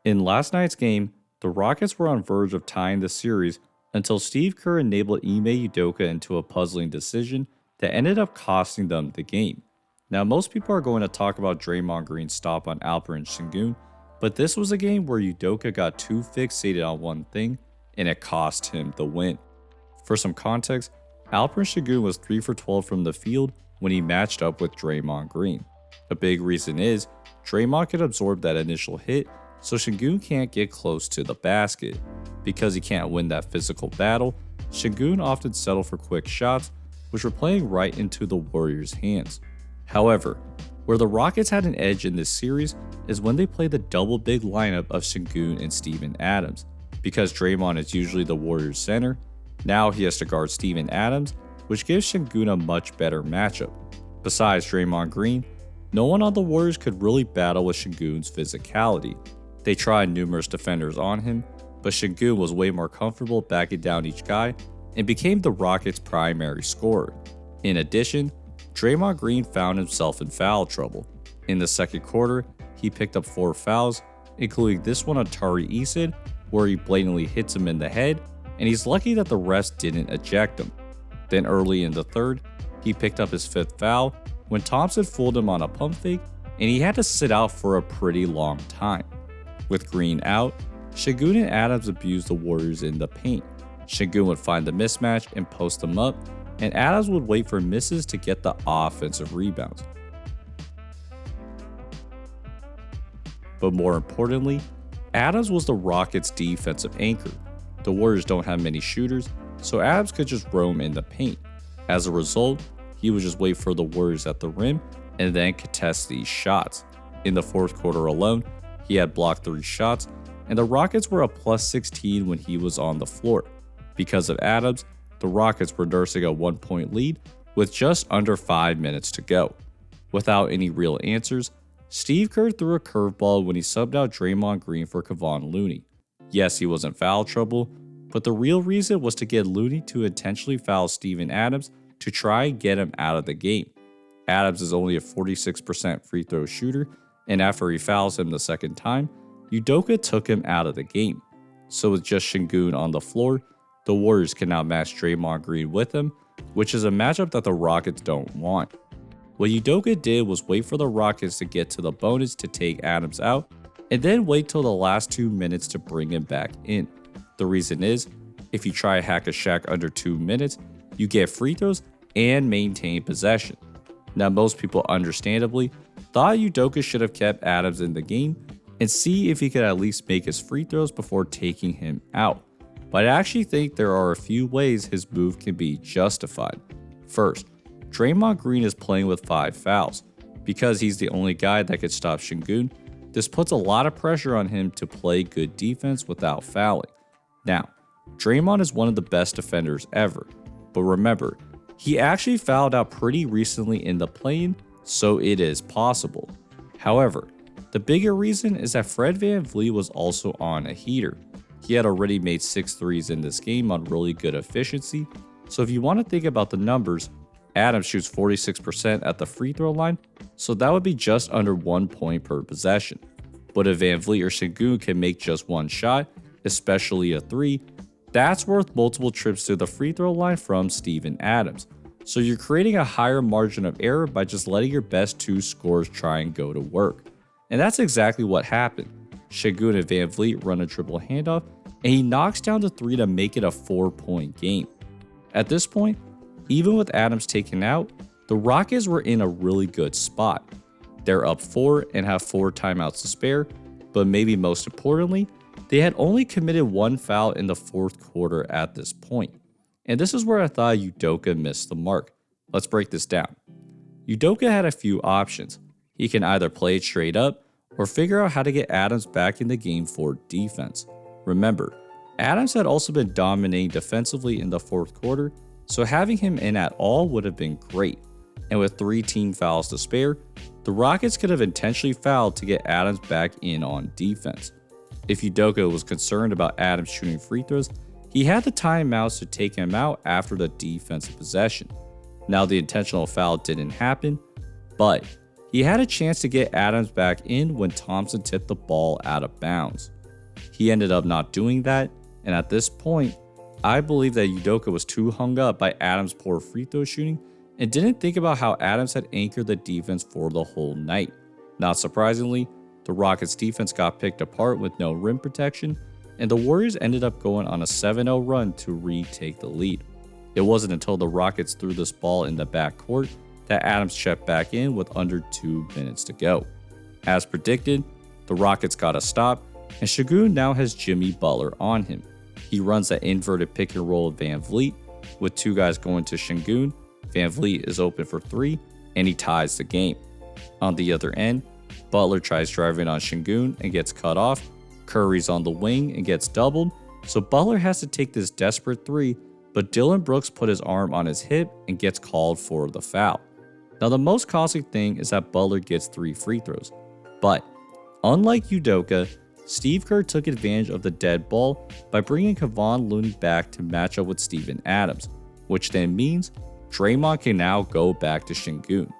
In last night's game, the Rockets were on verge of tying the series until Steve Kerr enabled Ime Udoka into a puzzling decision that ended up costing them the game. Now, most people are going to talk about Draymond Green's stop on Alperen Sengun, but this was a game where Udoka got too fixated on one thing, and it cost him the win. For some context, Alperen Sengun was 3 for 12 from the field when he matched up with Draymond Green. A big reason is Draymond could absorb that initial hit, so Sengun can't get close to the basket. Because he can't win that physical battle, Sengun often settled for quick shots, which were playing right into the Warriors' hands. However, where the Rockets had an edge in this series is when they played the double big lineup of Sengun and Steven Adams. Because Draymond is usually the Warriors' center, now he has to guard Steven Adams, which gives Sengun a much better matchup. Besides Draymond Green, no one on the Warriors could really battle with Sengun's physicality. They tried numerous defenders on him, but Sengun was way more comfortable backing down each guy and became the Rockets' primary scorer. In addition, Draymond Green found himself in foul trouble. In the second quarter, he picked up 4 fouls, including this one on Tari Eason, where he blatantly hits him in the head, and he's lucky that the refs didn't eject him. Then early in the third, he picked up his 5th foul when Thompson fooled him on a pump fake, and he had to sit out for a pretty long time. With Green out, Sengun and Adams abused the Warriors in the paint. Sengun would find the mismatch and post them up, and Adams would wait for misses to get the offensive rebounds. But more importantly, Adams was the Rockets' defensive anchor. The Warriors don't have many shooters, so Adams could just roam in the paint. As a result, he would just wait for the Warriors at the rim and then contest these shots. In the fourth quarter alone, he had blocked 3 shots, and the Rockets were a plus 16 when he was on the floor. Because of Adams, the Rockets were nursing a 1-point lead with just under 5 minutes to go. Without any real answers, Steve Kerr threw a curveball when he subbed out Draymond Green for Kevon Looney. Yes, he was in foul trouble, but the real reason was to get Looney to intentionally foul Steven Adams to try and get him out of the game. Adams is only a 46% free throw shooter, and after he fouls him the second time, Udoka took him out of the game. So with just Sengun on the floor, the Warriors can now match Draymond Green with him, which is a matchup that the Rockets don't want. What Udoka did was wait for the Rockets to get to the bonus to take Adams out, and then wait till the last 2 minutes to bring him back in. The reason is, if you try hack a Shaq under 2 minutes, you get free throws and maintain possession. Now, most people understandably thought Udoka should have kept Adams in the game and see if he could at least make his free throws before taking him out. But I actually think there are a few ways his move can be justified. First, Draymond Green is playing with 5 fouls. Because he's the only guy that could stop Sengun, this puts a lot of pressure on him to play good defense without fouling. Now, Draymond is one of the best defenders ever, but remember, he actually fouled out pretty recently in the play-in, so it is possible. However, the bigger reason is that Fred VanVleet was also on a heater. He had already made 6 threes in this game on really good efficiency, so if you want to think about the numbers, Adams shoots 46% at the free throw line, so that would be just under 1 point per possession. But if VanVleet or Sengun can make just 1 shot, especially a 3, that's worth multiple trips to the free throw line from Steven Adams. So you're creating a higher margin of error by just letting your best 2 scorers try and go to work. And that's exactly what happened. Sengun and VanVleet run a triple handoff, and he knocks down the 3 to make it a 4-point game. At this point, even with Adams taken out, the Rockets were in a really good spot. They're up 4 and have 4 timeouts to spare, but maybe most importantly, they had only committed 1 foul in the fourth quarter at this point. And this is where I thought Udoka missed the mark. Let's break this down. Udoka had a few options. He can either play it straight up or figure out how to get Adams back in the game for defense. Remember, Adams had also been dominating defensively in the fourth quarter, so having him in at all would have been great. And with 3 team fouls to spare, the Rockets could have intentionally fouled to get Adams back in on defense. If Udoka was concerned about Adams shooting free throws, he had the timeouts to take him out after the defensive possession. Now the intentional foul didn't happen, but he had a chance to get Adams back in when Thompson tipped the ball out of bounds. He ended up not doing that, and at this point, I believe that Udoka was too hung up by Adams' poor free throw shooting and didn't think about how Adams had anchored the defense for the whole night. Not surprisingly, the Rockets' defense got picked apart with no rim protection, and the Warriors ended up going on a 7-0 run to retake the lead. It wasn't until the Rockets threw this ball in the backcourt that Adams checked back in with under 2 minutes to go. As predicted, the Rockets got a stop, and Şengün now has Jimmy Butler on him. He runs that inverted pick and roll with Van Vliet, with 2 guys going to Şengün. Van Vliet is open for 3, and he ties the game. On the other end, Butler tries driving on Şengün and gets cut off. Curry's on the wing and gets doubled, so Butler has to take this desperate 3, but Dillon Brooks put his arm on his hip and gets called for the foul. Now the most costly thing is that Butler gets 3 free throws, but unlike Udoka, Steve Kerr took advantage of the dead ball by bringing Kevon Looney back to match up with Steven Adams, which then means Draymond can now go back to Şengün.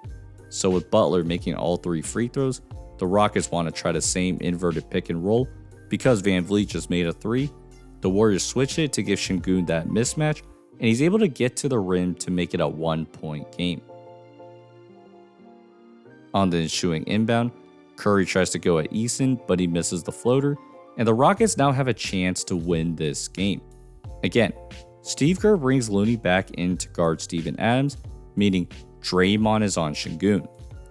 So with Butler making all 3 free throws, the Rockets want to try the same inverted pick and roll. Because Van Vliet just made a 3, the Warriors switch it to give Şengün that mismatch, and he's able to get to the rim to make it a 1-point game. On the ensuing inbound, Curry tries to go at Eason, but he misses the floater, and the Rockets now have a chance to win this game. Again, Steve Kerr brings Looney back in to guard Steven Adams, meaning Draymond is on Şengün.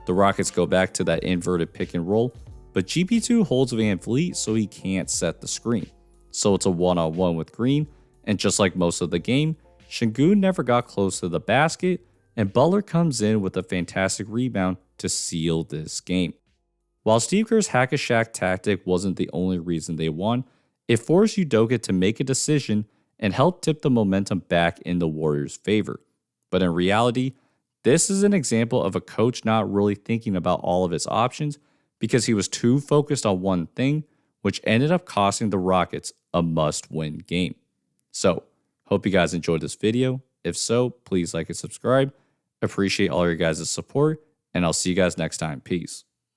The Rockets go back to that inverted pick and roll, but GP2 holds Van Vliet so he can't set the screen. So it's a one-on-one with Green, and just like most of the game, Şengün never got close to the basket, and Butler comes in with a fantastic rebound to seal this game. While Steve Kerr's hack-a-Shaq tactic wasn't the only reason they won, it forced Udoka to make a decision and helped tip the momentum back in the Warriors' favor. But in reality, this is an example of a coach not really thinking about all of his options because he was too focused on one thing, which ended up costing the Rockets a must-win game. So, hope you guys enjoyed this video. If so, please like and subscribe. Appreciate all your guys' support, and I'll see you guys next time. Peace.